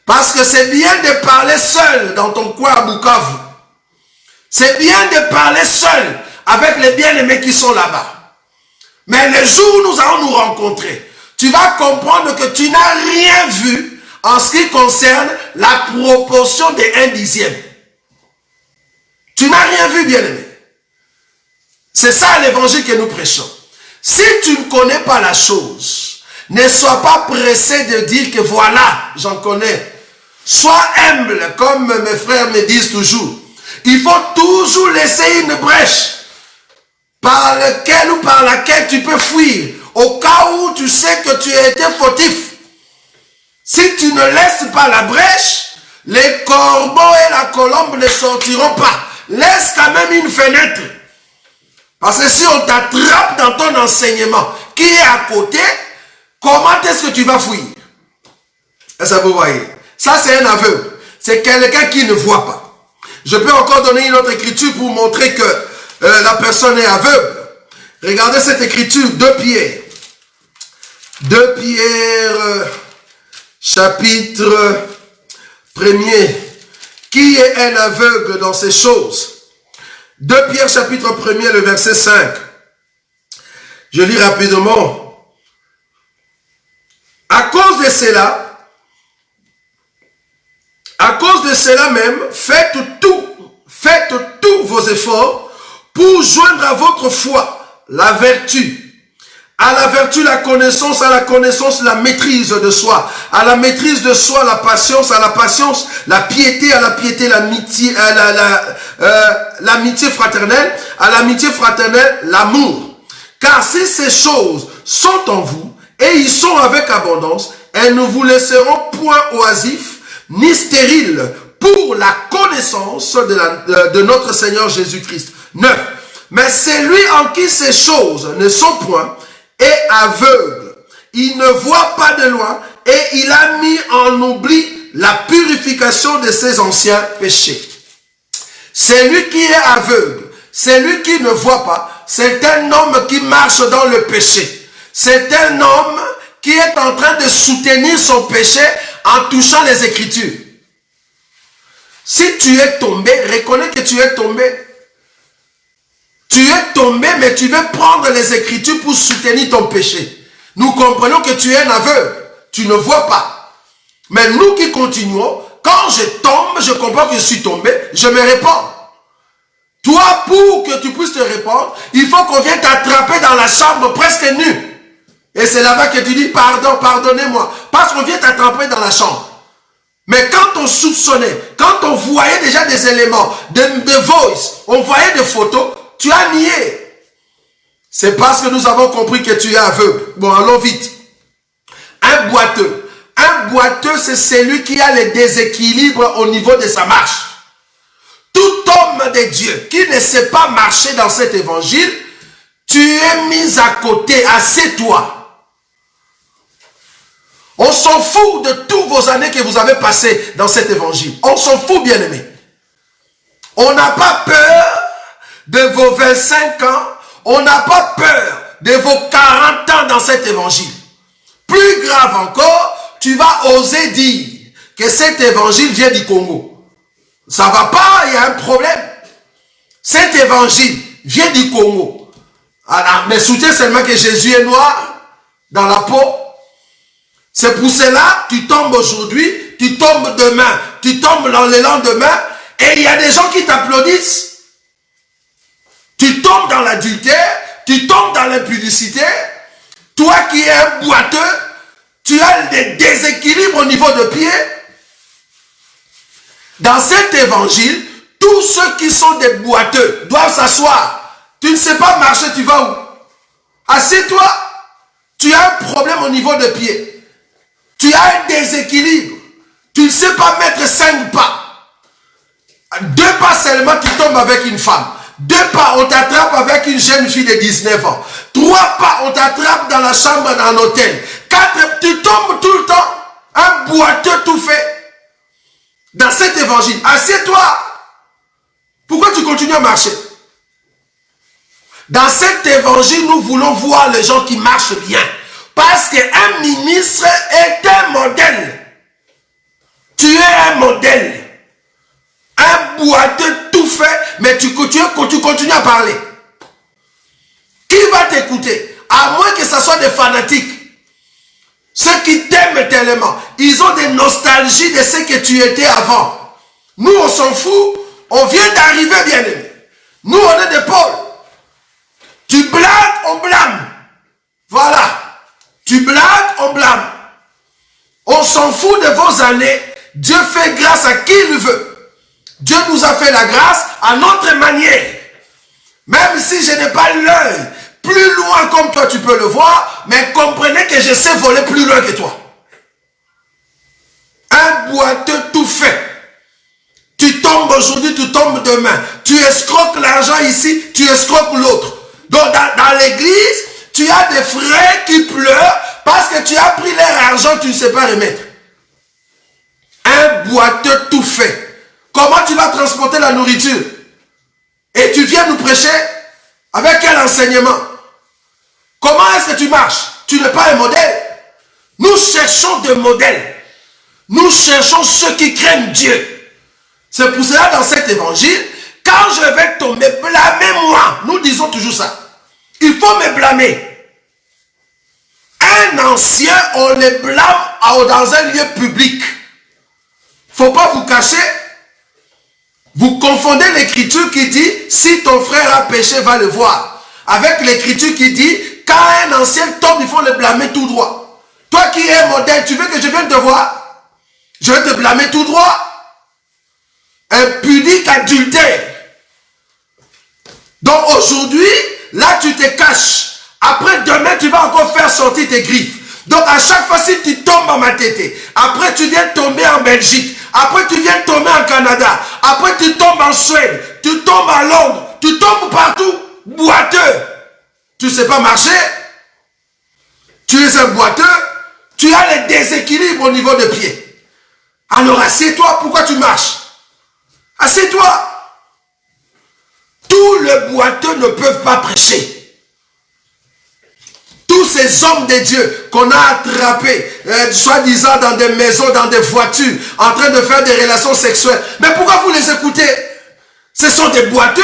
Parce que c'est bien de parler seul dans ton coin à Bukavu. C'est bien de parler seul avec les bien-aimés qui sont là-bas. Mais le jour où nous allons nous rencontrer, tu vas comprendre que tu n'as rien vu en ce qui concerne la proportion de 1/10. Tu n'as rien vu, bien-aimé. C'est ça l'évangile que nous prêchons. Si tu ne connais pas la chose, ne sois pas pressé de dire que voilà, j'en connais. Sois humble, comme mes frères me disent toujours. Il faut toujours laisser une brèche par lequel ou par laquelle tu peux fuir, au cas où tu sais que tu as été fautif. Si tu ne laisses pas la brèche, les corbeaux et la colombe ne sortiront pas. Laisse quand même une fenêtre. Parce que si on t'attrape dans ton enseignement qui est à côté, comment est-ce que tu vas fuir? Est-ce que vous voyez? Ça, c'est un aveugle. C'est quelqu'un qui ne voit pas. Je peux encore donner une autre écriture pour montrer que la personne est aveugle. Regardez cette écriture, 2 Pierre. 2 Pierre, chapitre 1er. Qui est un aveugle dans ces choses? 2 Pierre, chapitre 1er, le verset 5. Je lis rapidement. À cause de cela même, faites tous vos efforts pour joindre à votre foi la vertu. À la vertu, la connaissance, à la connaissance, la maîtrise de soi. À la maîtrise de soi, la patience, à la patience, la piété, à la piété, l'amitié fraternelle, à l'amitié fraternelle, l'amour. Car si ces choses sont en vous, et ils sont avec abondance, elles ne vous laisseront point oisifs, ni stériles, pour la connaissance de notre Seigneur Jésus-Christ. 9. Mais c'est lui en qui ces choses ne sont point, est aveugle. Il ne voit pas de loin et il a mis en oubli la purification de ses anciens péchés. C'est lui qui est aveugle. C'est lui qui ne voit pas. C'est un homme qui marche dans le péché. C'est un homme qui est en train de soutenir son péché en touchant les Écritures. Si tu es tombé, reconnais que tu es tombé. Tu es tombé, mais tu veux prendre les Écritures pour soutenir ton péché. Nous comprenons que tu es un aveugle. Tu ne vois pas. Mais nous qui continuons, quand je tombe, je comprends que je suis tombé, je me répands. Toi, pour que tu puisses te répandre, il faut qu'on vienne t'attraper dans la chambre presque nu. Et c'est là-bas que tu dis, pardon, pardonnez-moi. Parce qu'on vient t'attraper dans la chambre. Mais quand on soupçonnait, quand on voyait déjà des éléments, de voice, on voyait des photos, tu as nié. C'est parce que nous avons compris que tu es aveugle. Bon, allons vite. Un boiteux. Un boiteux, c'est celui qui a les déséquilibres au niveau de sa marche. Tout homme de Dieu qui ne sait pas marcher dans cet évangile, tu es mis à côté, assieds-toi. On s'en fout de toutes vos années que vous avez passées dans cet évangile. On s'en fout, bien-aimé. On n'a pas peur de vos 25 ans. On n'a pas peur de vos 40 ans dans cet évangile. Plus grave encore, tu vas oser dire que cet évangile vient du Congo. Ça va pas, il y a un problème. Cet évangile vient du Congo. Alors, mais soutiens seulement que Jésus est noir dans la peau. C'est pour cela, tu tombes aujourd'hui, tu tombes demain, tu tombes dans le lendemain, et il y a des gens qui t'applaudissent. Tu tombes dans l'adultère, tu tombes dans l'impudicité. Toi qui es un boiteux, tu as des déséquilibres au niveau de pied. Dans cet évangile, tous ceux qui sont des boiteux doivent s'asseoir. Tu ne sais pas marcher, tu vas où? Assieds-toi. Tu as un problème au niveau de pied. Tu as un déséquilibre. Tu ne sais pas mettre 5 pas. 2 pas seulement, tu tombes avec une femme. 2 pas, on t'attrape avec une jeune fille de 19 ans. 3 pas, on t'attrape dans la chambre d'un hôtel. 4, tu tombes tout le temps. Un boiteux tout fait. Dans cet évangile, assieds-toi. Pourquoi tu continues à marcher? Dans cet évangile, nous voulons voir les gens qui marchent bien. Parce qu'un ministre est un modèle. Tu es un modèle. Un boiteux tout fait, mais tu continues à parler. Qui va t'écouter? À moins que ce soit des fanatiques. Ceux qui t'aiment tellement. Ils ont des nostalgies de ce que tu étais avant. Nous, on s'en fout. On vient d'arriver, bien aimé. Nous, on est des pôles. Tu blagues, on blâme. Voilà. Tu blagues, on blâme. On s'en fout de vos années. Dieu fait grâce à qui il veut. Dieu nous a fait la grâce à notre manière. Même si je n'ai pas l'œil plus loin comme toi tu peux le voir, mais comprenez que je sais voler plus loin que toi. Un boiteux tout fait. Tu tombes aujourd'hui, tu tombes demain. Tu escroques l'argent ici, tu escroques l'autre. Donc dans l'église, tu as des frères qui pleurent parce que tu as pris leur argent, tu ne sais pas remettre. Un boiteux tout fait. Comment tu vas transporter la nourriture? Et tu viens nous prêcher? Avec quel enseignement? Comment est-ce que tu marches? Tu n'es pas un modèle. Nous cherchons des modèles. Nous cherchons ceux qui craignent Dieu. C'est pour cela dans cet évangile, quand je vais tomber, blâmez-moi. Nous disons toujours ça. Il faut me blâmer. Un ancien, on le blâme dans un lieu public. Il ne faut pas vous cacher. Vous confondez l'écriture qui dit, si ton frère a péché, va le voir. Avec l'écriture qui dit, quand un ancien tombe, il faut le blâmer tout droit. Toi qui es modèle, tu veux que je vienne te voir? Je vais te blâmer tout droit. Impudique, adultère. Donc aujourd'hui, là tu te caches. Après demain, tu vas encore faire sortir tes griffes. Donc à chaque fois, si tu tombes en Matete, après tu viens tomber en Belgique, après tu viens tomber en Canada, après tu tombes en Suède, tu tombes à Londres, tu tombes partout, boiteux. Tu ne sais pas marcher, tu es un boiteux, tu as les déséquilibres au niveau des pieds. Alors assieds-toi, pourquoi tu marches? Assieds-toi. Tous les boiteux ne peuvent pas prêcher. Tous ces hommes de Dieu qu'on a attrapés, soi-disant dans des maisons, dans des voitures, en train de faire des relations sexuelles. Mais pourquoi vous les écoutez? Ce sont des boiteux.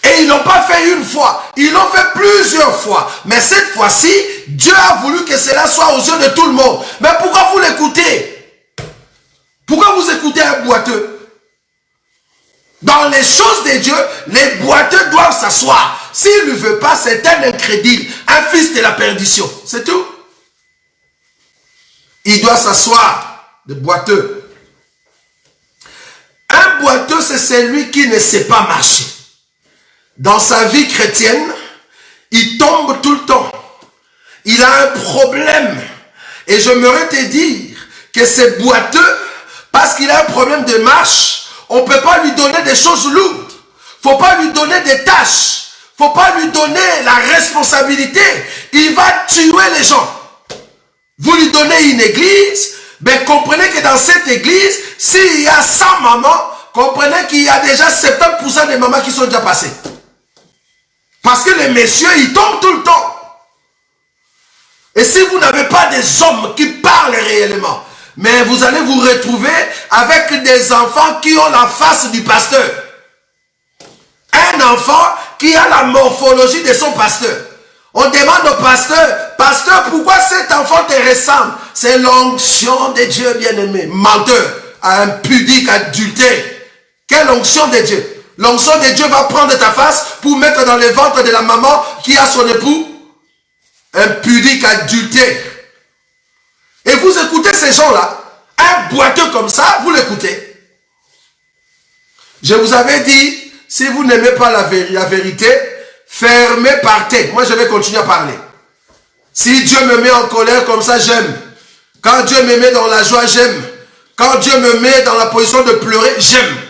Et ils n'ont pas fait une fois, ils l'ont fait plusieurs fois. Mais cette fois-ci, Dieu a voulu que cela soit aux yeux de tout le monde. Mais pourquoi vous l'écoutez? Pourquoi vous écoutez un boiteux? Dans les choses de Dieu, les boiteux doivent s'asseoir. S'il ne veut pas, c'est un incrédule, un fils de la perdition. C'est tout. Il doit s'asseoir, le boiteux. Un boiteux, c'est celui qui ne sait pas marcher. Dans sa vie chrétienne, il tombe tout le temps. Il a un problème. Et j'aimerais te dire que c'est boiteux parce qu'il a un problème de marche. On ne peut pas lui donner des choses lourdes. Il ne faut pas lui donner des tâches. Il ne faut pas lui donner la responsabilité. Il va tuer les gens. Vous lui donnez une église, ben comprenez que dans cette église, s'il y a 100 mamans, comprenez qu'il y a déjà 70% des mamans qui sont déjà passées. Parce que les messieurs, ils tombent tout le temps. Et si vous n'avez pas des hommes qui parlent réellement, mais vous allez vous retrouver avec des enfants qui ont la face du pasteur. Un enfant qui a la morphologie de son pasteur. On demande au pasteur, pasteur, pourquoi cet enfant te ressemble? C'est l'onction de Dieu bien-aimé. Menteur, impudique, adultère. Quelle onction de Dieu? L'onction de Dieu va prendre ta face pour mettre dans le ventre de la maman qui a son époux. Impudique, adultère. Et vous écoutez ces gens-là, un boiteux comme ça, vous l'écoutez. Je vous avais dit, si vous n'aimez pas la vérité, fermez, partez. Moi, je vais continuer à parler. Si Dieu me met en colère comme ça, j'aime. Quand Dieu me met dans la joie, j'aime. Quand Dieu me met dans la position de pleurer, j'aime.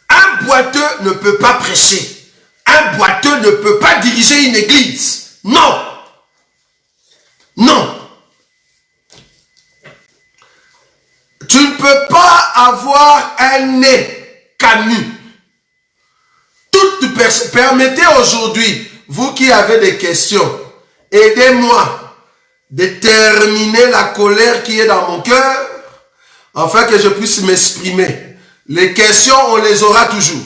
Un boiteux ne peut pas prêcher. Un boiteux ne peut pas diriger une église. Non. Non. Tu ne peux pas avoir un nez camus. Permettez aujourd'hui, vous qui avez des questions, aidez-moi. déterminer la colère qui est dans mon cœur, afin que je puisse m'exprimer. Les questions, on les aura toujours.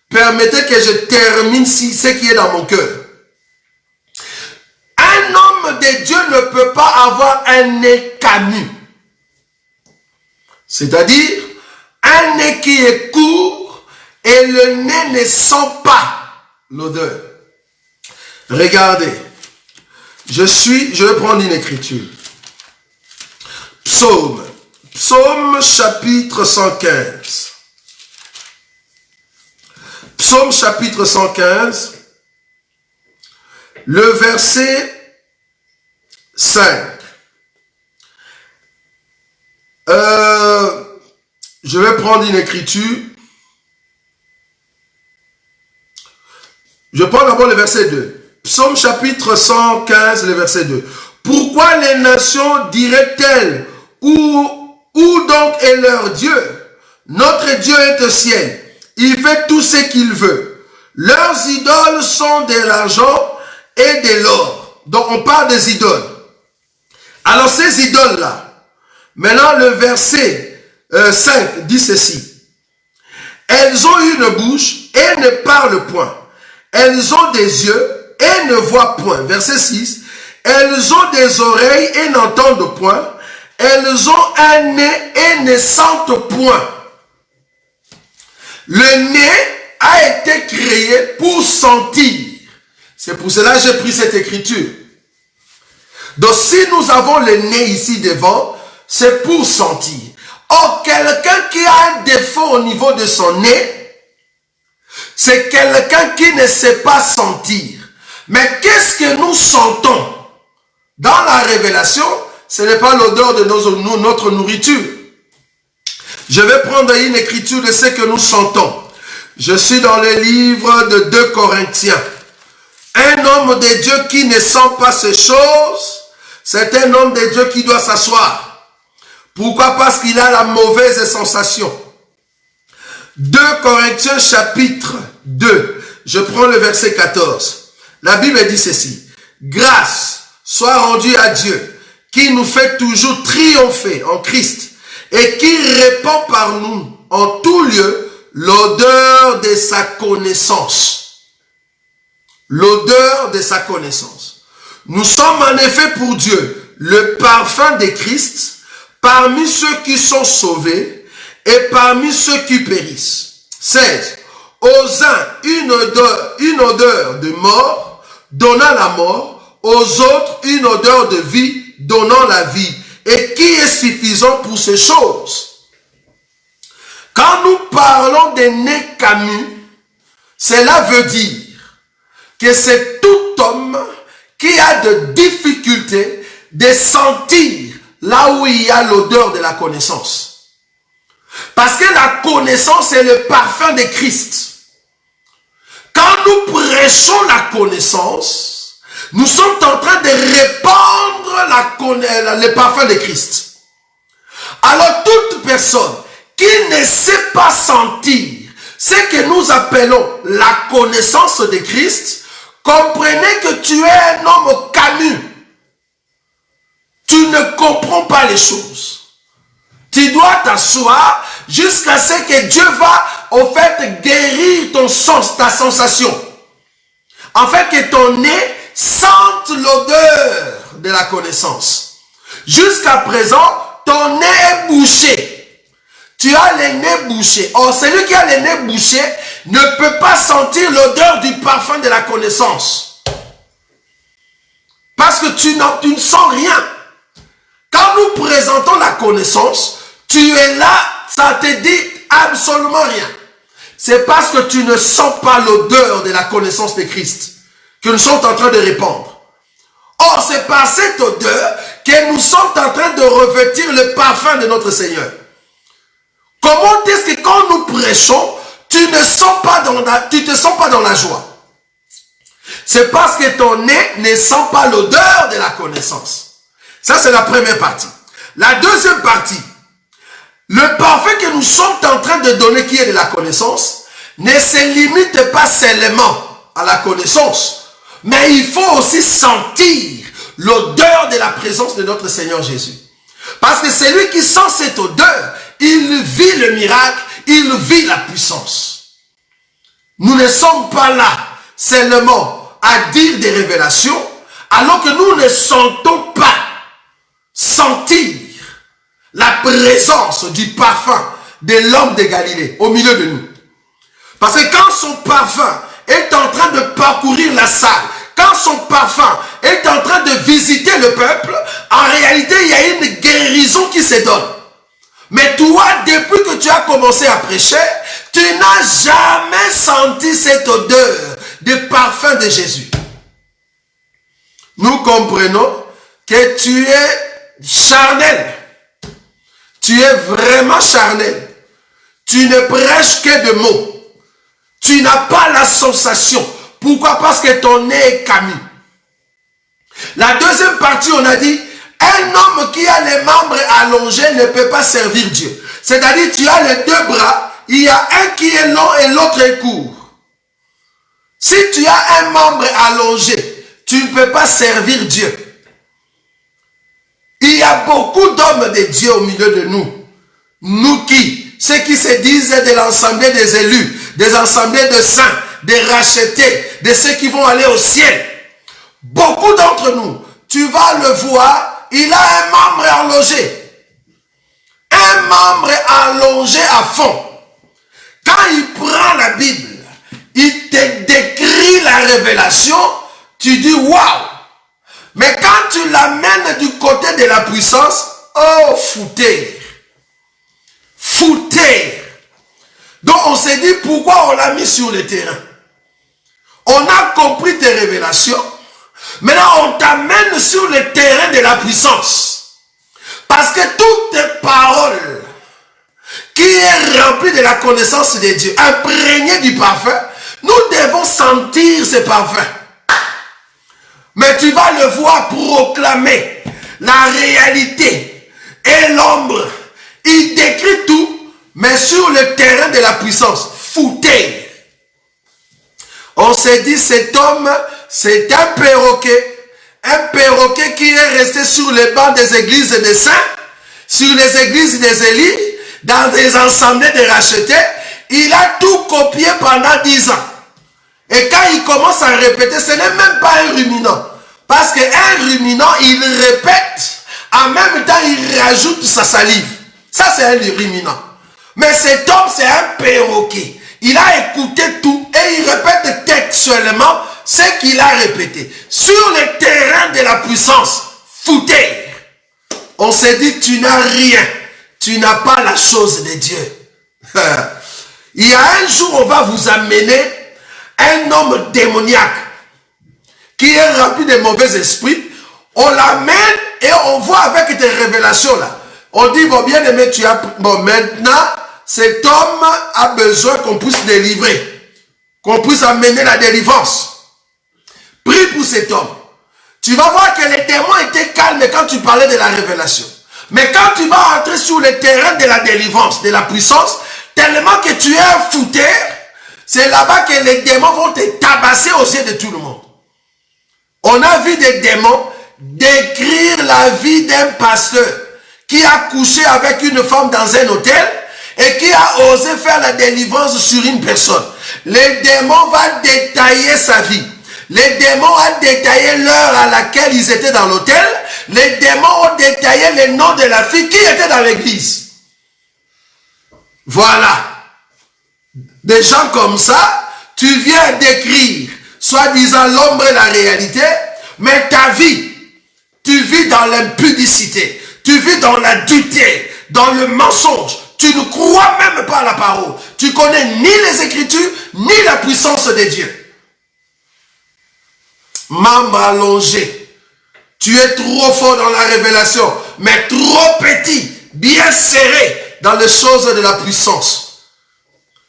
Permettez que je termine ce qui est dans mon cœur. Un homme de Dieu ne peut pas avoir un nez camus. C'est-à-dire, un nez qui est court et le nez ne sent pas l'odeur. Regardez. Je vais prendre une écriture. Psaume chapitre 115. Psaume chapitre 115. Le verset 5. Je vais prendre une écriture. Je prends d'abord le verset 2. Psaume chapitre 115, le verset 2. Pourquoi les nations diraient-elles, où donc est leur Dieu? Notre Dieu est au ciel. Il fait tout ce qu'il veut. Leurs idoles sont de l'argent et de l'or. Donc on parle des idoles. Alors ces idoles-là, maintenant le verset 5 dit ceci. Elles ont une bouche et ne parlent point. Elles ont des yeux et ne voient point. Verset 6. Elles ont des oreilles et n'entendent point. Elles ont un nez et ne sentent point. Le nez a été créé pour sentir. C'est pour cela que j'ai pris cette écriture. Donc si nous avons le nez ici devant, c'est pour sentir. Or, quelqu'un qui a un défaut au niveau de son nez, c'est quelqu'un qui ne sait pas sentir. Mais qu'est-ce que nous sentons? Dans la révélation, ce n'est pas l'odeur de notre nourriture. Je vais prendre une écriture de ce que nous sentons. Je suis dans le livre de 2 Corinthiens. Un homme de Dieu qui ne sent pas ces choses, c'est un homme de Dieu qui doit s'asseoir. Pourquoi? Parce qu'il a la mauvaise sensation. 2 Corinthiens chapitre 2. Je prends le verset 14. La Bible dit ceci. Grâce soit rendue à Dieu qui nous fait toujours triompher en Christ et qui répand par nous en tout lieu l'odeur de sa connaissance. L'odeur de sa connaissance. Nous sommes en effet pour Dieu le parfum de Christ parmi ceux qui sont sauvés et parmi ceux qui périssent. 16. Aux uns une odeur de mort, donnant la mort, aux autres une odeur de vie, donnant la vie. Et qui est suffisant pour ces choses? Quand nous parlons des nez camus, cela veut dire que c'est tout homme qui a de difficultés de sentir là où il y a l'odeur de la connaissance. Parce que la connaissance est le parfum de Christ. Quand nous prêchons la connaissance, nous sommes en train de répandre le parfum de Christ. Alors toute personne qui ne sait pas sentir ce que nous appelons la connaissance de Christ, comprenez que tu es un homme camus. Tu ne comprends pas les choses. Tu dois t'asseoir jusqu'à ce que Dieu va, au fait, guérir ton sens, ta sensation. En fait, que ton nez sente l'odeur de la connaissance. Jusqu'à présent, ton nez est bouché. Tu as le nez bouché. Or, celui qui a le nez bouché ne peut pas sentir l'odeur du parfum de la connaissance. Parce que tu ne sens rien. Quand nous présentons la connaissance, tu es là, ça te dit absolument rien. C'est parce que tu ne sens pas l'odeur de la connaissance de Christ que nous sommes en train de répandre. Or, c'est par cette odeur que nous sommes en train de revêtir le parfum de notre Seigneur. Comment est-ce que quand nous prêchons, tu ne te sens pas dans la joie? C'est parce que ton nez ne sent pas l'odeur de la connaissance. Ça, c'est la première partie. La deuxième partie, le parfum que nous sommes en train de donner, qui est de la connaissance, ne se limite pas seulement à la connaissance, mais il faut aussi sentir l'odeur de la présence de notre Seigneur Jésus. Parce que celui qui sent cette odeur, il vit le miracle, il vit la puissance. Nous ne sommes pas là seulement à dire des révélations, alors que nous ne sentons pas sentir la présence du parfum de l'homme de Galilée au milieu de nous. Parce que quand son parfum est en train de parcourir la salle, quand son parfum est en train de visiter le peuple, en réalité, il y a une guérison qui se donne. Mais toi, depuis que tu as commencé à prêcher, tu n'as jamais senti cette odeur de parfum de Jésus. Nous comprenons que tu es charnel. Tu es vraiment charnel. Tu ne prêches que de mots. Tu n'as pas la sensation. Pourquoi? Parce que ton nez est camus. La deuxième partie, on a dit, un homme qui a les membres allongés ne peut pas servir Dieu. C'est-à-dire, tu as les deux bras, il y a un qui est long et l'autre est court. Si tu as un membre allongé, tu ne peux pas servir Dieu. Il y a beaucoup d'hommes de Dieu au milieu de nous. Nous qui? Ceux qui se disent de l'assemblée des élus, des assemblées de saints, des rachetés, de ceux qui vont aller au ciel. Beaucoup d'entre nous, tu vas le voir, il a un membre allongé. Un membre allongé à fond. Quand il prend la Bible, il te décrit la révélation, tu dis waouh. Mais quand tu l'amènes du côté de la puissance, oh foutez. Foutez. Donc on s'est dit pourquoi on l'a mis sur le terrain. On a compris tes révélations. Maintenant on t'amène sur le terrain de la puissance. Parce que toutes tes paroles qui est remplie de la connaissance de Dieu, imprégnées du parfum, nous devons sentir ce parfum. Mais tu vas le voir proclamer la réalité et l'ombre. Il décrit tout, mais sur le terrain de la puissance. Foutez. On s'est dit, cet homme, c'est un perroquet qui est resté sur les bancs des églises des saints, sur les églises des élites, dans des assemblées de rachetés. Il a tout copié pendant 10 ans. Et quand il commence à répéter, ce n'est même pas un ruminant. Parce qu'un ruminant, il répète, en même temps, il rajoute sa salive. Ça, c'est un ruminant. Mais cet homme, c'est un perroquet. Il a écouté tout et il répète textuellement ce qu'il a répété. Sur le terrain de la puissance, foutez. On s'est dit, tu n'as rien. Tu n'as pas la chose de Dieu. Il y a un jour, on va vous amener un homme démoniaque qui est rempli de mauvais esprits. On l'amène et on voit avec tes révélations là. On dit, bon, bien aimé, tu as... Bon, maintenant, cet homme a besoin qu'on puisse délivrer. Qu'on puisse amener la délivrance. Prie pour cet homme. Tu vas voir que les démons étaient calmes quand tu parlais de la révélation. Mais quand tu vas entrer sur le terrain de la délivrance, de la puissance, tellement que tu es un fouteur, c'est là-bas que les démons vont te tabasser aux yeux de tout le monde. On a vu des démons décrire la vie d'un pasteur qui a couché avec une femme dans un hôtel et qui a osé faire la délivrance sur une personne. Les démons vont détailler sa vie. Les démons ont détaillé l'heure à laquelle ils étaient dans l'hôtel. Les démons ont détaillé le nom de la fille qui était dans l'église. Voilà. Des gens comme ça, tu viens décrire, soi-disant l'ombre et la réalité, mais ta vie, tu vis dans l'impudicité, tu vis dans la dureté, dans le mensonge. Tu ne crois même pas à la parole. Tu connais ni les Écritures, ni la puissance de Dieu. Membre allongé. Tu es trop fort dans la révélation, mais trop petit, bien serré dans les choses de la puissance.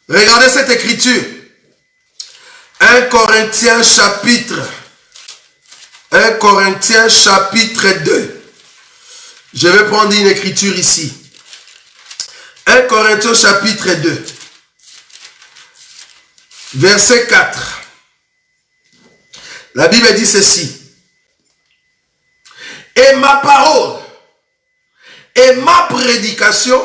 Regardez cette écriture. 1 Corinthiens chapitre 2. Je vais prendre une écriture ici. 1 Corinthiens chapitre 2. Verset 4. La Bible dit ceci. ma parole et ma prédication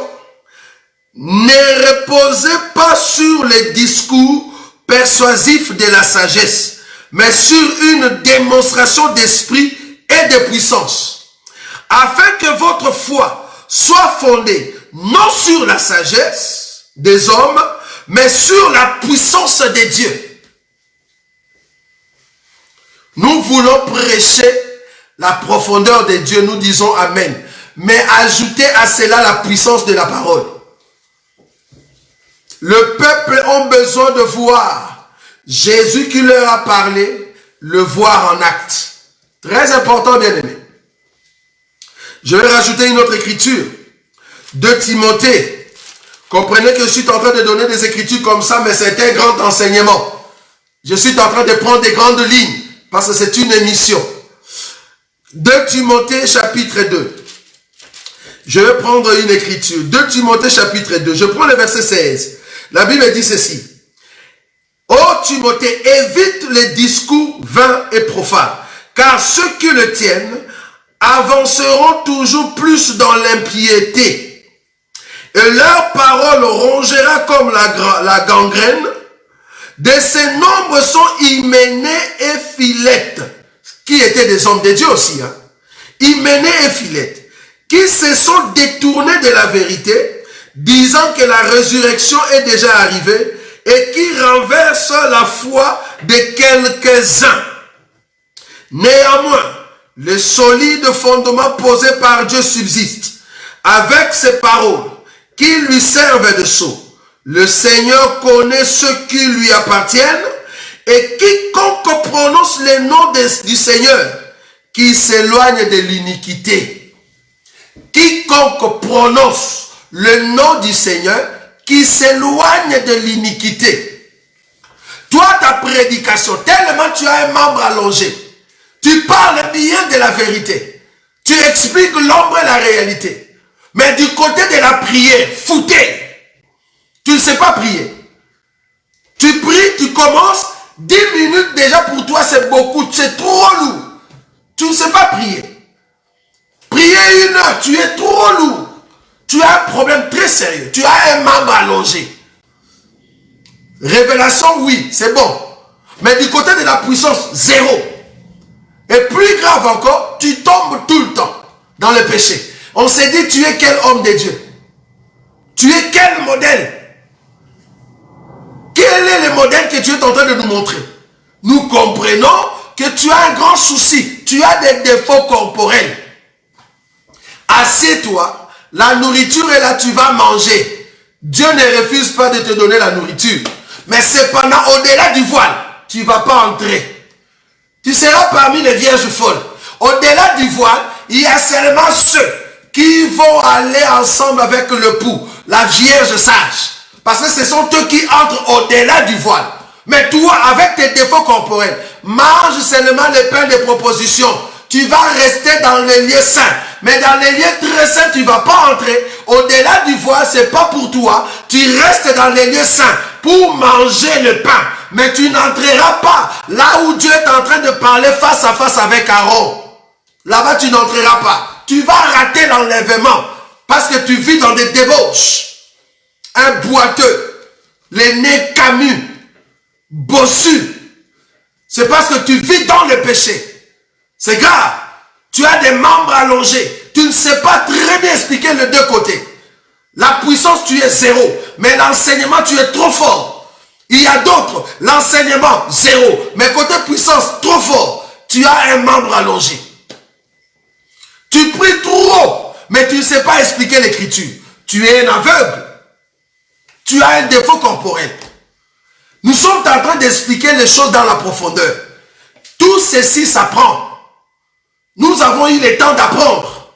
ne reposaient pas sur les discours persuasifs de la sagesse, mais sur une démonstration d'esprit et de puissance, afin que votre foi soit fondée non sur la sagesse des hommes, mais sur la puissance de Dieu. Nous voulons prêcher la profondeur de Dieu, nous disons Amen, mais ajouter à cela la puissance de la parole. Le peuple a besoin de voir Jésus qui leur a parlé, le voir en acte. Très important, bien aimé. Je vais rajouter une autre écriture. 2 Timothée. Comprenez que je suis en train de donner des écritures comme ça, mais c'est un grand enseignement. Je suis en train de prendre des grandes lignes, parce que c'est une émission. 2 Timothée chapitre 2. Je vais prendre une écriture. 2 Timothée chapitre 2. Je prends le verset 16. La Bible dit ceci. Ô Timothée, évite les discours vains et profanes, car ceux qui le tiennent avanceront toujours plus dans l'impiété. Et leur parole rongera comme la gangrène. De ces nombres sont Hyménée et Philette, qui étaient des hommes de Dieu aussi. Hyménée et Philette, qui se sont détournés de la vérité, disant que la résurrection est déjà arrivée, et qui renversent la foi de quelques-uns. Néanmoins, le solide fondement posé par Dieu subsiste, avec ses paroles qui lui servent de sceau. Le Seigneur connaît ceux qui lui appartiennent, et quiconque prononce le nom du Seigneur, qui s'éloigne de l'iniquité. Quiconque prononce le nom du Seigneur, qui s'éloigne de l'iniquité. Toi, ta prédication, tellement tu as un membre allongé, tu parles bien de la vérité. Tu expliques l'ombre et la réalité. Mais du côté de la prière, fouté. Tu ne sais pas prier. Tu pries, tu commences, 10 minutes déjà pour toi c'est beaucoup, c'est trop lourd. Tu ne sais pas prier. Prier 1 heure, tu es trop lourd. Tu as un problème très sérieux. Tu as un membre allongé. Révélation, oui, c'est bon. Mais du côté de la puissance, zéro. Et plus grave encore, tu tombes tout le temps dans le péché. On s'est dit, tu es quel homme de Dieu? Tu es quel modèle? Quel est le modèle que tu es en train de nous montrer? Nous comprenons que tu as un grand souci. Tu as des défauts corporels. Assieds-toi. La nourriture est là, tu vas manger. Dieu ne refuse pas de te donner la nourriture. Mais cependant, au-delà du voile, tu ne vas pas entrer. Tu seras parmi les vierges folles. Au-delà du voile, il y a seulement ceux qui vont aller ensemble avec le pou, la vierge sage. Parce que ce sont eux qui entrent au-delà du voile. Mais toi, avec tes défauts corporels, mange seulement le pain de proposition. Tu vas rester dans les lieux saints. Mais dans les lieux très saints, tu ne vas pas entrer. Au-delà du voile, ce n'est pas pour toi. Tu restes dans les lieux saints pour manger le pain. Mais tu n'entreras pas là où Dieu est en train de parler face à face avec Aaron. Là-bas, tu n'entreras pas. Tu vas rater l'enlèvement parce que tu vis dans des débauches. Un boiteux, les nez camus, bossu. C'est parce que tu vis dans le péché. C'est grave. Tu as des membres allongés. Tu ne sais pas très bien expliquer les deux côtés. La puissance, tu es zéro. Mais l'enseignement, tu es trop fort. Il y a d'autres. L'enseignement, zéro. Mais côté puissance, trop fort. Tu as un membre allongé. Tu pries trop. Mais tu ne sais pas expliquer l'écriture. Tu es un aveugle. Tu as un défaut corporel. Nous sommes en train d'expliquer les choses dans la profondeur. Tout ceci s'apprend. Nous avons eu le temps d'apprendre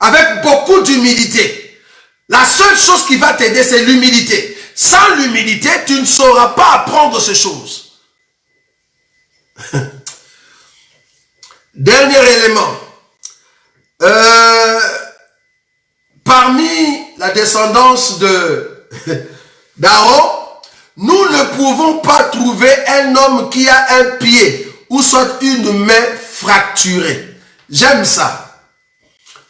avec beaucoup d'humilité. La seule chose qui va t'aider, c'est l'humilité. Sans l'humilité, tu ne sauras pas apprendre ces choses. Dernier élément. Parmi la descendance d'Aaron, nous ne pouvons pas trouver un homme qui a un pied ou soit une main fracturée. J'aime ça.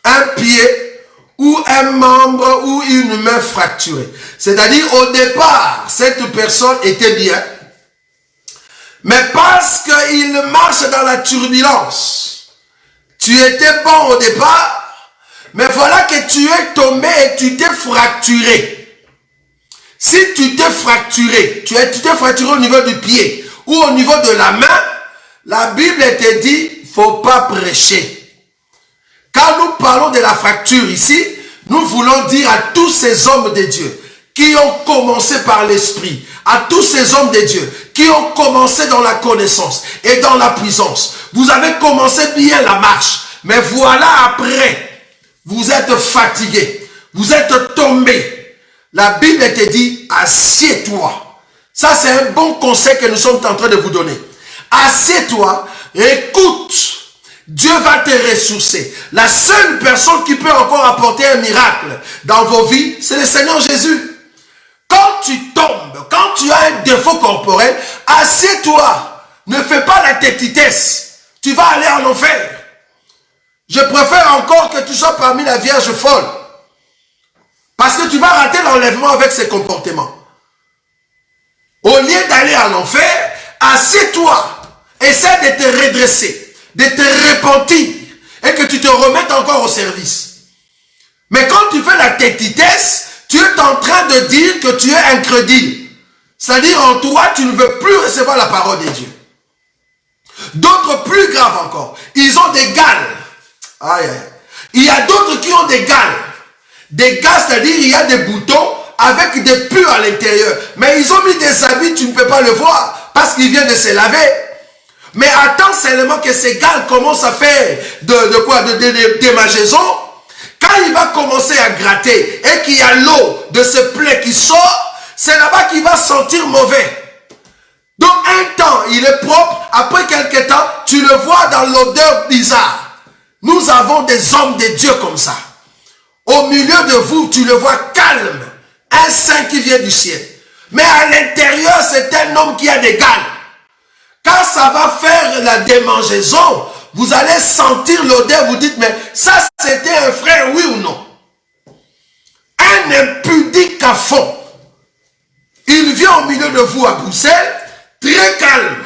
un pied ou un membre ou une main fracturée. C'est-à-dire, au départ, cette personne était bien, mais parce qu'il marche dans la turbulence, tu étais bon au départ, mais voilà que tu es tombé et tu t'es fracturé. Si tu t'es fracturé, tu t'es fracturé au niveau du pied ou au niveau de la main, la Bible te dit, il ne faut pas prêcher. Quand nous parlons de la fracture ici, nous voulons dire à tous ces hommes de Dieu qui ont commencé par l'esprit, à tous ces hommes de Dieu qui ont commencé dans la connaissance et dans la puissance. Vous avez commencé bien la marche, mais voilà après, vous êtes fatigué, vous êtes tombé. La Bible te dit, assieds-toi. Ça, c'est un bon conseil que nous sommes en train de vous donner. Assieds-toi, écoute. Dieu va te ressourcer. La seule personne qui peut encore apporter un miracle dans vos vies, c'est le Seigneur Jésus. Quand tu tombes, quand tu as un défaut corporel, assieds-toi. Ne fais pas la tétitesse. Tu vas aller en enfer. Je préfère encore que tu sois parmi la Vierge folle. Parce que tu vas rater l'enlèvement avec ces comportements. Au lieu d'aller en enfer, assieds-toi. Essaie de te redresser, de te repentir et que tu te remettes encore au service. Mais quand tu fais la tétitesse, tu es en train de dire que tu es incrédule. C'est-à-dire en toi, tu ne veux plus recevoir la parole de Dieu. D'autres plus graves encore, ils ont des gales. Aïe, aïe. Il y a d'autres qui ont des gales. Des gars, c'est-à-dire il y a des boutons avec des pus à l'intérieur. Mais ils ont mis des habits, tu ne peux pas le voir parce qu'ils viennent de se laver. Mais attends seulement que ces gars commencent à faire des magaisons. Quand il va commencer à gratter et qu'il y a l'eau de ce plaie qui sort, c'est là-bas qu'il va sentir mauvais. Donc un temps, il est propre. Après quelques temps, tu le vois dans l'odeur bizarre. Nous avons des hommes de Dieu comme ça. Au milieu de vous, tu le vois calme. Un saint qui vient du ciel. Mais à l'intérieur, c'est un homme qui a des gales. Quand ça va faire la démangeaison, vous allez sentir l'odeur, vous dites, mais ça c'était un frère, oui ou non? Un impudique à fond. Il vient au milieu de vous à Bruxelles, très calme.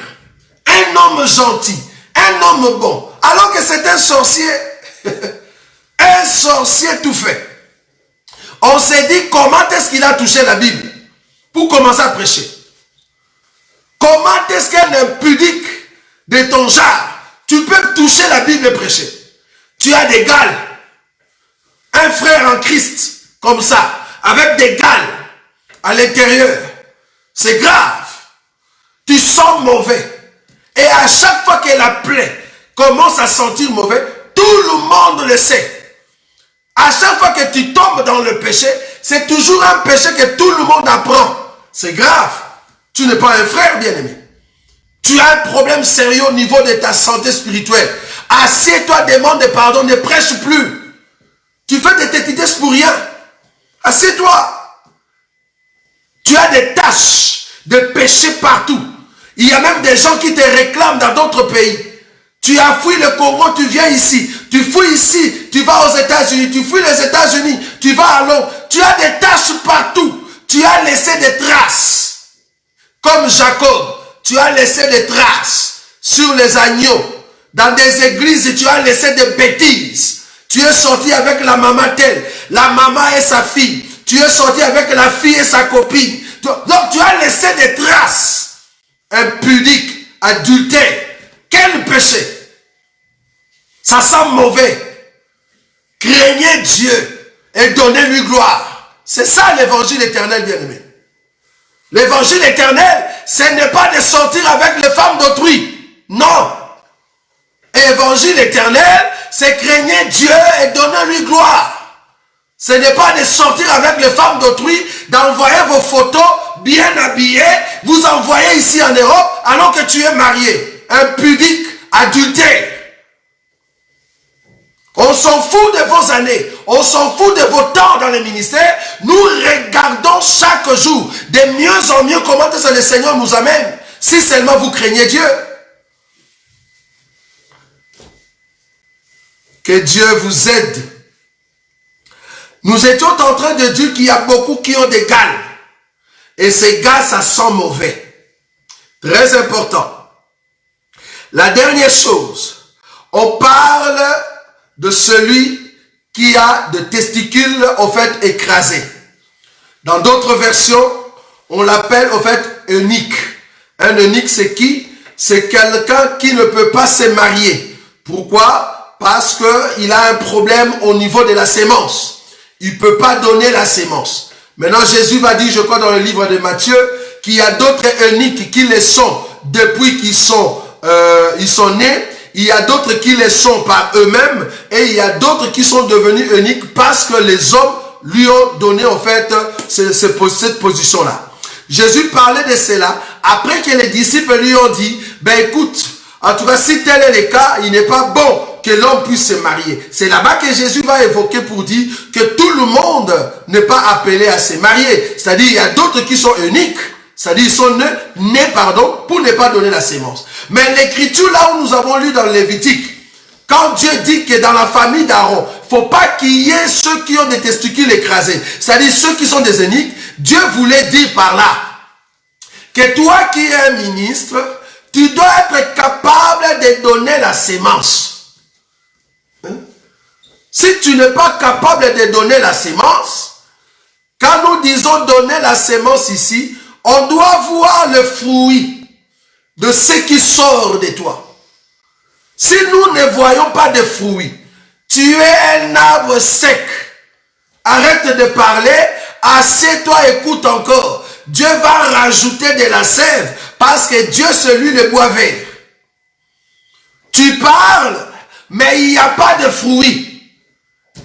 Un homme gentil, un homme bon. Alors que c'est un sorcier. Un sorcier tout fait. On s'est dit, comment est-ce qu'il a touché la Bible pour commencer à prêcher? Comment est-ce qu'un impudique de ton genre, tu peux toucher la Bible et prêcher? Tu as des gales. Un frère en Christ, comme ça, avec des gales à l'intérieur. C'est grave. Tu sens mauvais. Et à chaque fois que la plaie commence à sentir mauvais, tout le monde le sait. À chaque fois que tu tombes dans le péché, c'est toujours un péché que tout le monde apprend. C'est grave. Tu n'es pas un frère bien-aimé. Tu as un problème sérieux au niveau de ta santé spirituelle. Assieds-toi, demande pardon, ne prêche plus. Tu fais des tétitesses pour rien. Assieds-toi. Tu as des tâches de péché partout. Il y a même des gens qui te réclament dans d'autres pays. Tu as fui le Congo, tu viens ici. Tu fuis ici, tu vas aux États-Unis. Tu fuis les États-Unis, tu vas à Londres. Tu as des tâches partout. Tu as laissé des traces. Comme Jacob, tu as laissé des traces sur les agneaux. Dans des églises, tu as laissé des bêtises. Tu es sorti avec la maman telle, la maman et sa fille. Tu es sorti avec la fille et sa copine. Donc tu as laissé des traces. Impudique, adultère. Quel péché! Ça sent mauvais. Craignez Dieu et donnez-lui gloire. C'est ça l'évangile éternel, bien-aimé. L'évangile éternel, ce n'est pas de sortir avec les femmes d'autrui. Non. Évangile éternel, c'est craigner Dieu et donner-lui gloire. Ce n'est pas de sortir avec les femmes d'autrui, d'envoyer vos photos bien habillées, vous envoyer ici en Europe alors que tu es marié. Impudique, adultère. On s'en fout de vos années, on s'en fout de vos temps dans le ministère. Nous regardons chaque jour de mieux en mieux comment est-ce que le Seigneur nous amène. Si seulement vous craignez Dieu. Que Dieu vous aide Nous étions en train de dire qu'il y a beaucoup qui ont des gales. Et ces gales, ça sent mauvais. Très important. La dernière chose, on parle de celui qui a de testicules, au fait, écrasés. Dans d'autres versions, on l'appelle, au fait, eunuque. Un eunuque, c'est qui? C'est quelqu'un qui ne peut pas se marier. Pourquoi? Parce qu'il a un problème au niveau de la sémence. Il ne peut pas donner la sémence. Maintenant, Jésus va dire, je crois dans le livre de Matthieu, qu'il y a d'autres eunuques qui le sont depuis qu'ils sont nés. Il y a d'autres qui le sont par eux-mêmes. Et il y a d'autres qui sont devenus eunuques parce que les hommes lui ont donné en fait cette position-là. Jésus parlait de cela après que les disciples lui ont dit, ben écoute, en tout cas si tel est le cas, il n'est pas bon que l'homme puisse se marier. C'est là-bas que Jésus va évoquer pour dire que tout le monde n'est pas appelé à se marier. C'est-à-dire il y a d'autres qui sont uniques. C'est-à-dire ils sont nés pour ne pas donner la sémence. Mais l'écriture là où nous avons lu dans le Lévitique, quand Dieu dit que dans la famille d'Aaron, il ne faut pas qu'il y ait ceux qui ont des testicules écrasés, c'est-à-dire ceux qui sont des eunuques, Dieu voulait dire par là que toi qui es un ministre, tu dois être capable de donner la sémence. Hein? Si tu n'es pas capable de donner la sémence, quand nous disons donner la sémence ici, on doit voir le fruit de ce qui sort de toi. Si nous ne voyons pas de fruits, tu es un arbre sec. Arrête de parler, assieds-toi, écoute encore. Dieu va rajouter de la sève parce que Dieu, c'est lui le bois vert. Tu parles, mais il n'y a pas de fruits.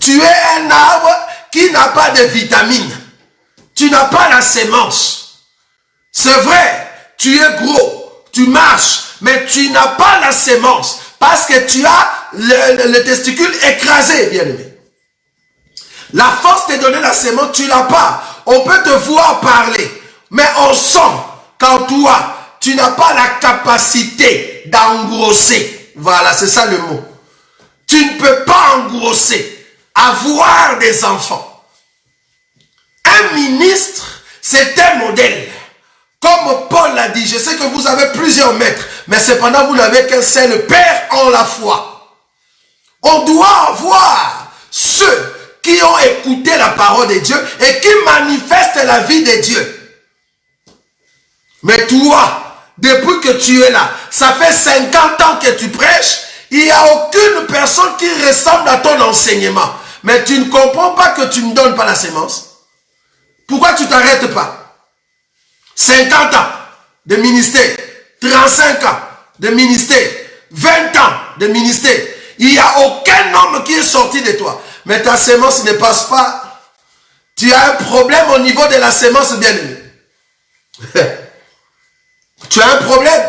Tu es un arbre qui n'a pas de vitamines. Tu n'as pas la sémence. C'est vrai, tu es gros, tu marches, mais tu n'as pas la sémence. Parce que tu as le testicule écrasé, bien-aimé. La force de donner la sémence, tu ne l'as pas. On peut te voir parler, mais on sent qu'en toi, tu n'as pas la capacité d'engrosser. Voilà, c'est ça le mot. Tu ne peux pas engrosser, avoir des enfants. Un ministre, c'est un modèle. Comme Paul l'a dit, je sais que vous avez plusieurs maîtres, mais cependant vous n'avez qu'un seul Père en la foi. On doit avoir ceux qui ont écouté la parole de Dieu et qui manifestent la vie de Dieu. Mais toi, depuis que tu es là, ça fait 50 ans que tu prêches, il n'y a aucune personne qui ressemble à ton enseignement. Mais tu ne comprends pas que tu ne donnes pas la sémence. Pourquoi tu ne t'arrêtes pas? 50 ans de ministère, 35 ans de ministère, 20 ans de ministère. Il n'y a aucun homme qui est sorti de toi. Mais ta sémence ne passe pas. Tu as un problème au niveau de la sémence, bien-aimé. Tu as un problème.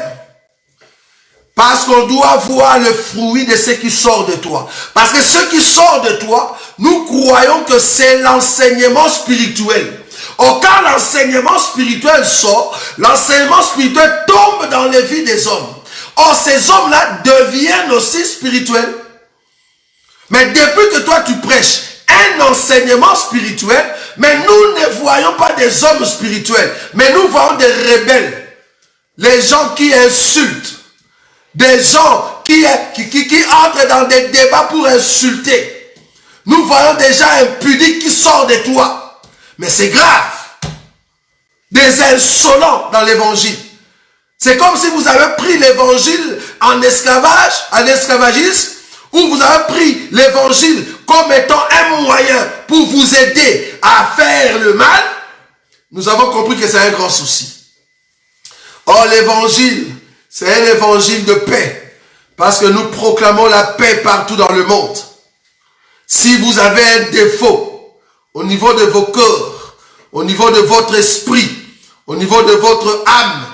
Parce qu'on doit voir le fruit de ce qui sort de toi. Parce que ce qui sort de toi, nous croyons que c'est l'enseignement spirituel. Or, quand l'enseignement spirituel sort, l'enseignement spirituel tombe dans les vies des hommes. Or, ces hommes-là deviennent aussi spirituels. Mais depuis que toi tu prêches un enseignement spirituel, mais nous ne voyons pas des hommes spirituels, mais nous voyons des rebelles. Les gens qui insultent, des gens qui entrent dans des débats pour insulter. Nous voyons déjà un pudique qui sort de toi. Mais c'est grave. Des insolents dans l'évangile. C'est comme si vous avez pris l'évangile en esclavage, en esclavagisme, ou vous avez pris l'évangile comme étant un moyen pour vous aider à faire le mal. Nous avons compris que c'est un grand souci. Or, l'évangile, c'est un évangile de paix. Parce que nous proclamons la paix partout dans le monde. Si vous avez un défaut au niveau de vos corps, au niveau de votre esprit, au niveau de votre âme,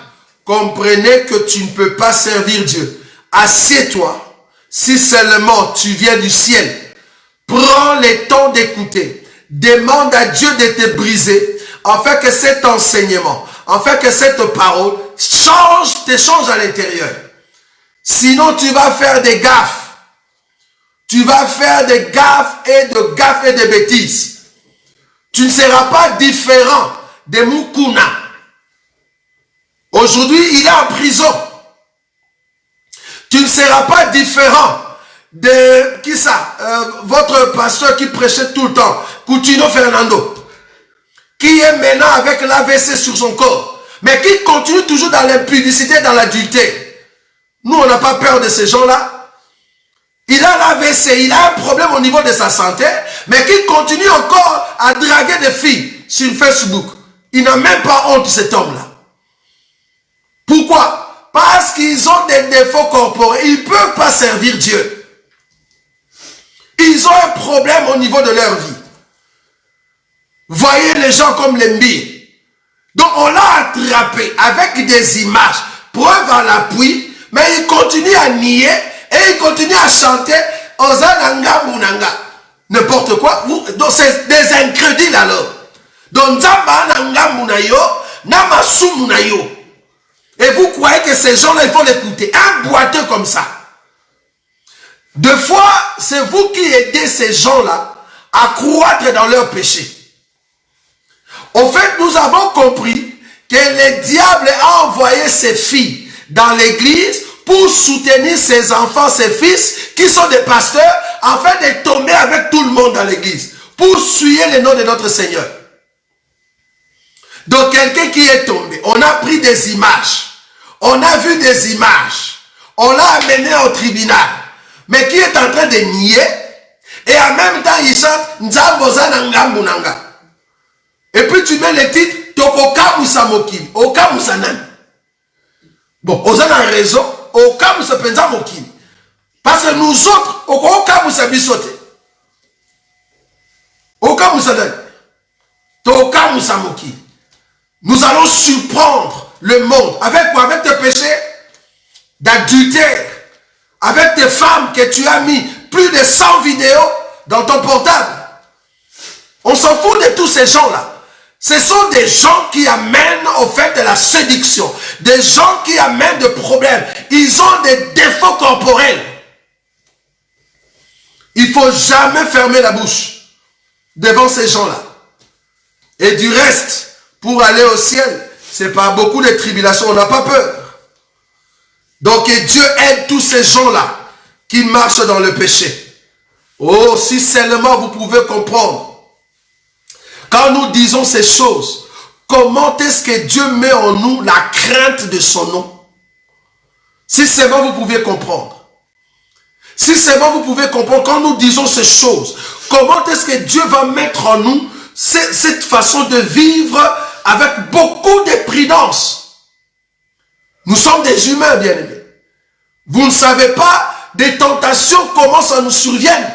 comprenez que tu ne peux pas servir Dieu. Assieds-toi. Si seulement tu viens du ciel, prends le temps d'écouter. Demande à Dieu de te briser, afin que cet enseignement, afin que cette parole te change à l'intérieur. Sinon, tu vas faire des gaffes. Tu vas faire des gaffes et de bêtises. Tu ne seras pas différent de Mukuna. Aujourd'hui, il est en prison. Tu ne seras pas différent de, qui ça, votre pasteur qui prêchait tout le temps, Coutinho Fernando, qui est maintenant avec l'AVC sur son corps, mais qui continue toujours dans l'impudicité, dans l'adultère. Nous, on n'a pas peur de ces gens-là. Il a l'AVC, il a un problème au niveau de sa santé, mais qui continue encore à draguer des filles sur Facebook. Il n'a même pas honte, cet homme-là. Pourquoi? Parce qu'ils ont des défauts corporels. Ils ne peuvent pas servir Dieu. Ils ont un problème au niveau de leur vie. Voyez les gens comme les mbires. Donc on l'a attrapé avec des images, preuve à l'appui, mais il continue à nier et il continue à chanter Ozananga Munanga. N'importe quoi. Donc c'est des incrédules alors. Donc Zamba Nanga Munayo, Namasu Munayo. Et vous croyez que ces gens-là, il faut l'écouter. Un boiteux comme ça. Deux fois, c'est vous qui aidez ces gens-là à croître dans leur péché. Au fait, nous avons compris que le diable a envoyé ses filles dans l'église pour soutenir ses enfants, ses fils, qui sont des pasteurs, afin de tomber avec tout le monde dans l'église, pour suyer le nom de notre Seigneur. Donc, quelqu'un qui est tombé, on a pris des images, on a vu des images, on l'a amené au tribunal, mais qui est en train de nier, et en même temps, il chante Nzamboza Nanga Munanga. Et puis tu mets le titre Tokoka Musamokini, Oka Musanan. Bon, on a raison, Oka Musapenza Mokini. Parce que nous autres, Oka Musabisote. Oka Musanan. Toka Musamokini. Nous allons surprendre le monde. Avec quoi? Avec tes péchés d'adultère. Avec tes femmes que tu as mis plus de 100 vidéos dans ton portable. On s'en fout de tous ces gens-là. Ce sont des gens qui amènent au fait de la séduction. Des gens qui amènent des problèmes. Ils ont des défauts corporels. Il ne faut jamais fermer la bouche devant ces gens-là. Et du reste, pour aller au ciel, c'est pas beaucoup de tribulations, on n'a pas peur. Donc Dieu aide tous ces gens-là qui marchent dans le péché. Oh, si seulement vous pouvez comprendre. Quand nous disons ces choses, comment est-ce que Dieu met en nous la crainte de son nom? Si seulement vous pouvez comprendre. Si seulement vous pouvez comprendre, quand nous disons ces choses, comment est-ce que Dieu va mettre en nous cette façon de vivre avec beaucoup de prudence? Nous sommes des humains, bien-aimés. Vous ne savez pas des tentations, comment ça nous survient.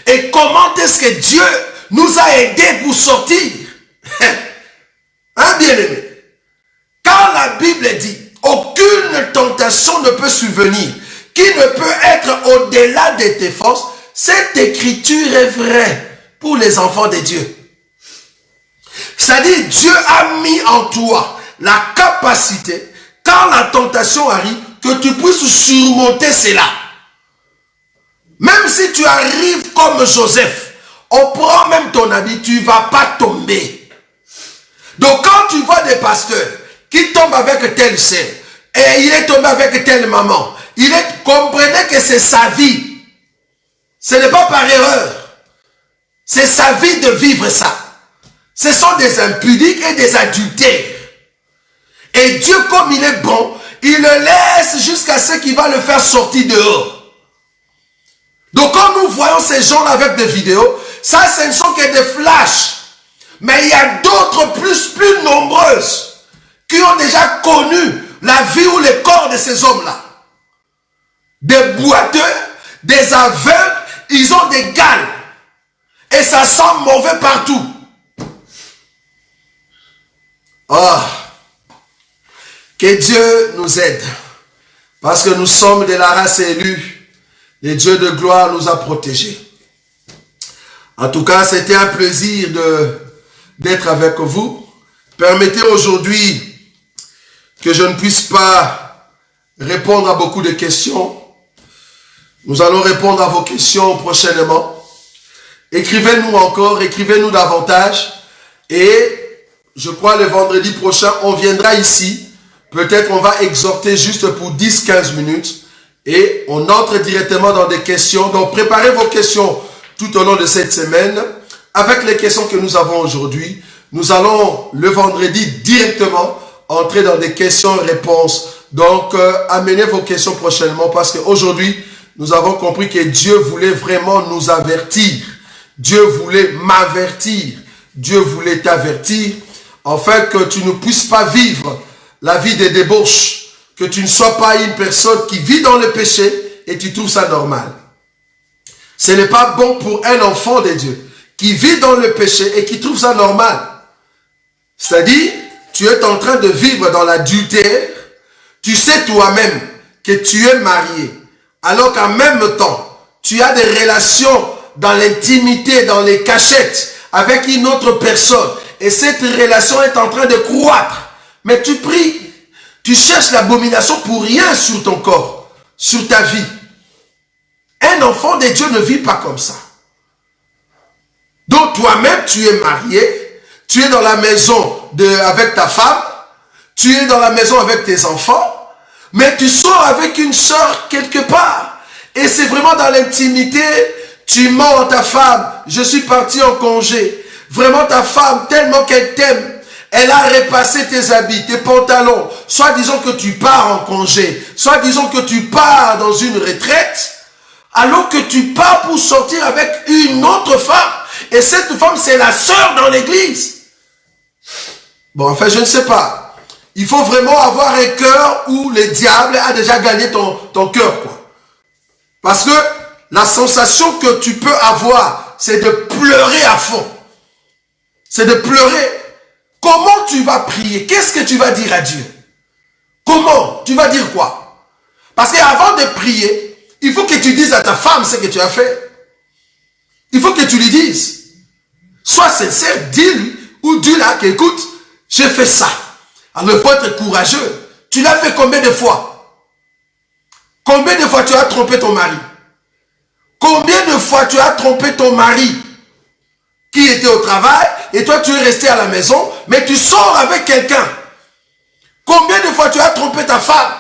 Et comment est-ce que Dieu nous a aidés pour sortir. Hein, bien-aimé? Quand la Bible dit, aucune tentation ne peut survenir, qui ne peut être au-delà de tes forces, cette écriture est vraie pour les enfants de Dieu. C'est-à-dire, Dieu a mis en toi la capacité, quand la tentation arrive, que tu puisses surmonter cela. Même si tu arrives comme Joseph, on prend même ton habit, tu ne vas pas tomber. Donc quand tu vois des pasteurs qui tombent avec telle sœur, et il est tombé avec telle maman, comprenez que c'est sa vie. Ce n'est pas par erreur. C'est sa vie de vivre ça. Ce sont des impudiques et des adultères. Et Dieu, comme il est bon, il le laisse jusqu'à ce qu'il va le faire sortir dehors. Donc quand nous voyons ces gens-là avec des vidéos, ça ce ne sont que des flashs. Mais il y a d'autres plus nombreuses qui ont déjà connu la vie ou le corps de ces hommes-là. Des boiteux, des aveugles, ils ont des gales. Et ça sent mauvais partout. Oh, que Dieu nous aide. Parce que nous sommes de la race élue. Et Dieu de gloire nous a protégés. En tout cas, c'était un plaisir d'être avec vous. Permettez aujourd'hui que je ne puisse pas répondre à beaucoup de questions. Nous allons répondre à vos questions prochainement. Écrivez-nous encore, écrivez-nous davantage. Et je crois le vendredi prochain, on viendra ici. Peut-être on va exhorter juste pour 10-15 minutes. Et on entre directement dans des questions. Donc préparez vos questions tout au long de cette semaine. Avec les questions que nous avons aujourd'hui, nous allons le vendredi directement entrer dans des questions-réponses. Donc amenez vos questions prochainement parce qu'aujourd'hui, nous avons compris que Dieu voulait vraiment nous avertir. Dieu voulait m'avertir. Dieu voulait t'avertir, afin que tu ne puisses pas vivre la vie de débauche, que tu ne sois pas une personne qui vit dans le péché et tu trouves ça normal. Ce n'est pas bon pour un enfant de Dieu qui vit dans le péché et qui trouve ça normal. C'est-à-dire, tu es en train de vivre dans l'adultère, tu sais toi-même que tu es marié, alors qu'en même temps, tu as des relations dans l'intimité, dans les cachettes, avec une autre personne. Et cette relation est en train de croître. Mais tu pries. Tu cherches l'abomination pour rien sur ton corps, sur ta vie. Un enfant de Dieu ne vit pas comme ça. Donc toi-même, tu es marié. Tu es dans la maison avec ta femme. Tu es dans la maison avec tes enfants. Mais tu sors avec une soeur quelque part. Et c'est vraiment dans l'intimité. Tu mens à ta femme, je suis parti en congé. Vraiment ta femme, tellement qu'elle t'aime, elle a repassé tes habits, tes pantalons. Soit disons que tu pars en congé, soit disons que tu pars dans une retraite, alors que tu pars pour sortir avec une autre femme. Et cette femme, c'est la sœur dans l'église. Bon, enfin, je ne sais pas. Il faut vraiment avoir un cœur où le diable a déjà gagné ton cœur, quoi. Parce que la sensation que tu peux avoir, c'est de pleurer à fond. C'est de pleurer. Comment tu vas prier? Qu'est-ce que tu vas dire à Dieu? Comment? Tu vas dire quoi? Parce qu'avant de prier, il faut que tu dises à ta femme ce que tu as fait. Il faut que tu lui dises. Sois sincère, dis-lui ou dis-la qu'écoute, j'ai fait ça. Alors il faut être courageux. Tu l'as fait combien de fois? Combien de fois tu as trompé ton mari? Combien de fois tu as trompé ton mari qui était au travail et toi tu es resté à la maison, mais tu sors avec quelqu'un? Combien de fois tu as trompé ta femme?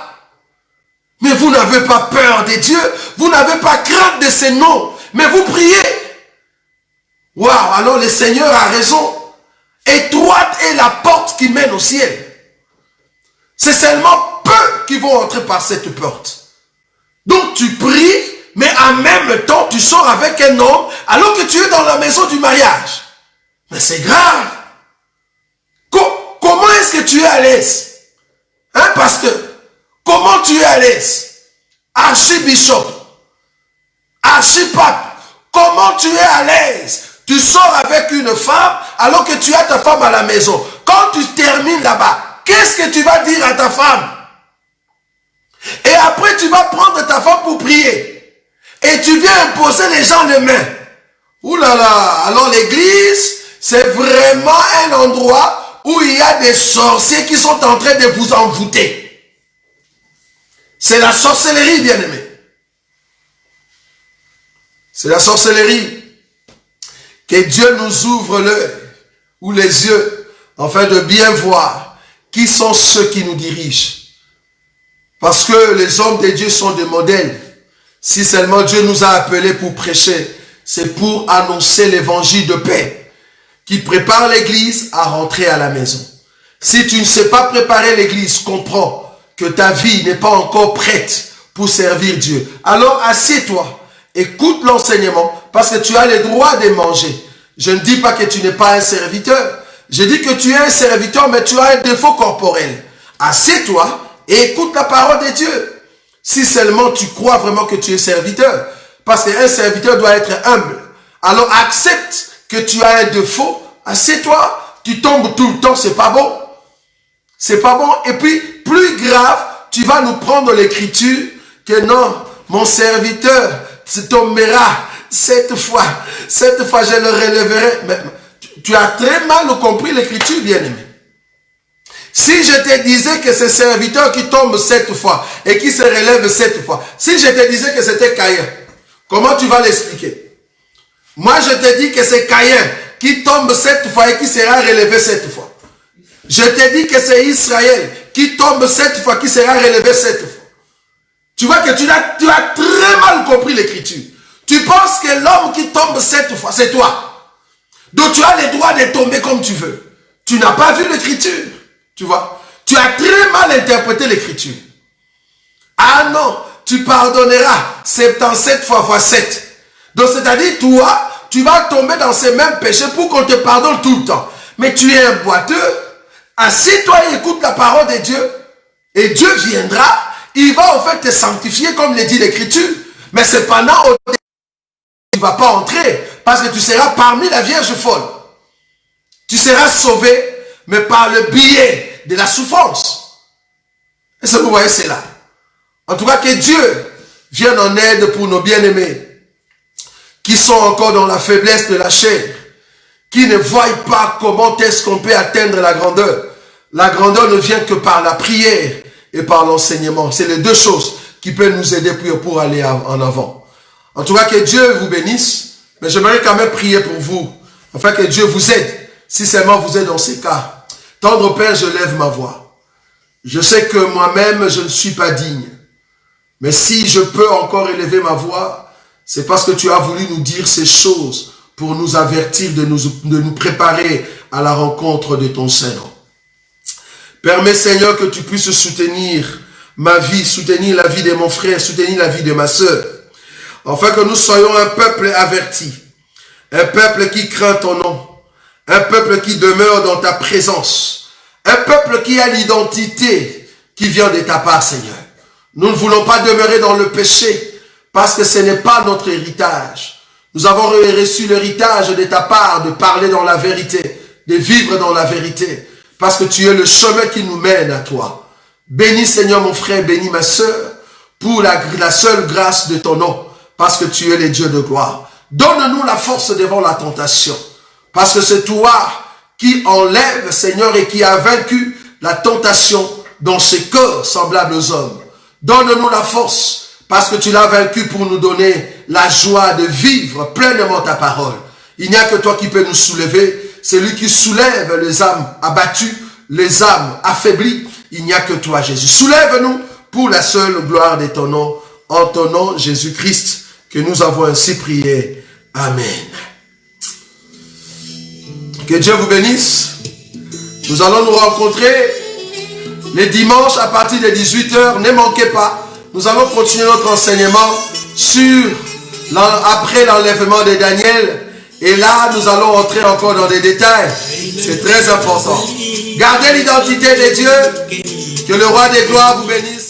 Mais vous n'avez pas peur de Dieu, vous n'avez pas crainte de ses noms, mais vous priez. Waouh, alors le Seigneur a raison. Étroite est la porte qui mène au ciel. C'est seulement peu qui vont entrer par cette porte. Donc tu pries, mais en même temps, tu sors avec un homme alors que tu es dans la maison du mariage. Mais c'est grave. Comment est-ce que tu es à l'aise? Hein, pasteur? Comment tu es à l'aise? Archibishop, archipape, comment tu es à l'aise? Tu sors avec une femme alors que tu as ta femme à la maison. Quand tu termines là-bas, qu'est-ce que tu vas dire à ta femme? Et après, tu vas prendre ta femme pour prier. Et tu viens imposer les gens les mains. Ouh là là, alors l'église, c'est vraiment un endroit où il y a des sorciers qui sont en train de vous envoûter. C'est la sorcellerie, bien-aimé. C'est la sorcellerie. Que Dieu nous ouvre l'œil ou les yeux, afin de bien voir qui sont ceux qui nous dirigent. Parce que les hommes de Dieu sont des modèles. Si seulement Dieu nous a appelés pour prêcher, c'est pour annoncer l'évangile de paix, qui prépare l'église à rentrer à la maison. Si tu ne sais pas préparer l'église, comprends que ta vie n'est pas encore prête pour servir Dieu. Alors assieds-toi, écoute l'enseignement, parce que tu as le droit de manger. Je ne dis pas que tu n'es pas un serviteur. Je dis que tu es un serviteur, mais tu as un défaut corporel. Assieds-toi et écoute la parole de Dieu. Si seulement tu crois vraiment que tu es serviteur. Parce qu'un serviteur doit être humble. Alors accepte que tu as un défaut. Assieds-toi. Tu tombes tout le temps, c'est pas bon. C'est pas bon. Et puis, plus grave, tu vas nous prendre l'écriture que non, mon serviteur se tombera cette fois je le relèverai. Mais tu as très mal compris l'écriture, bien-aimé. Si je te disais que ce serviteur qui tombe 7 fois et qui se relève 7 fois, si je te disais que c'était Caïn, comment tu vas l'expliquer? Moi, je te dis que c'est Caïn qui tombe 7 fois et qui sera relevé 7 fois. Je te dis que c'est Israël qui tombe 7 fois, qui sera relevé 7 fois. Tu vois que tu as très mal compris l'écriture. Tu penses que l'homme qui tombe 7 fois, c'est toi. Donc tu as le droit de tomber comme tu veux. Tu n'as pas vu l'écriture. Tu vois. Tu as très mal interprété l'écriture. Ah non, tu pardonneras 77 fois 7. Donc c'est-à-dire, toi, tu vas tomber dans ces mêmes péchés pour qu'on te pardonne tout le temps. Mais tu es un boiteux. Assis-toi et écoute la parole de Dieu. Et Dieu viendra. Il va en fait te sanctifier comme le dit l'écriture. Mais cependant, tu ne vas pas entrer. Parce que tu seras parmi la Vierge folle. Tu seras sauvé, mais par le biais de la souffrance. Est-ce que vous voyez cela? En tout cas, que Dieu vienne en aide pour nos bien-aimés qui sont encore dans la faiblesse de la chair, qui ne voient pas comment est-ce qu'on peut atteindre la grandeur. La grandeur ne vient que par la prière et par l'enseignement. C'est les deux choses qui peuvent nous aider pour aller en avant. En tout cas, que Dieu vous bénisse, mais j'aimerais quand même prier pour vous, afin que Dieu vous aide, si seulement vous êtes dans ces cas. Tendre Père, je lève ma voix. Je sais que moi-même, je ne suis pas digne. Mais si je peux encore élever ma voix, c'est parce que tu as voulu nous dire ces choses pour nous avertir de nous préparer à la rencontre de ton Saint-Nom. Permets, Seigneur, que tu puisses soutenir ma vie, soutenir la vie de mon frère, soutenir la vie de ma sœur, afin que nous soyons un peuple averti, un peuple qui craint ton nom, un peuple qui demeure dans ta présence, un peuple qui a l'identité qui vient de ta part, Seigneur. Nous ne voulons pas demeurer dans le péché, parce que ce n'est pas notre héritage. Nous avons reçu l'héritage de ta part, de parler dans la vérité, de vivre dans la vérité, parce que tu es le chemin qui nous mène à toi. Bénis, Seigneur, mon frère, bénis ma sœur, pour la seule grâce de ton nom, parce que tu es le Dieu de gloire. Donne-nous la force devant la tentation, parce que c'est toi qui enlève, Seigneur, et qui a vaincu la tentation dans ces cœurs semblables aux hommes. Donne-nous la force, parce que tu l'as vaincu pour nous donner la joie de vivre pleinement ta parole. Il n'y a que toi qui peux nous soulever. C'est lui qui soulève les âmes abattues, les âmes affaiblies. Il n'y a que toi, Jésus. Soulève-nous pour la seule gloire de ton nom. En ton nom, Jésus-Christ, que nous avons ainsi prié. Amen. Que Dieu vous bénisse. Nous allons nous rencontrer les dimanches à partir de 18 h. Ne manquez pas. Nous allons continuer notre enseignement après l'enlèvement de Daniel. Et là, nous allons entrer encore dans des détails. C'est très important. Gardez l'identité de Dieu. Que le roi des gloires vous bénisse.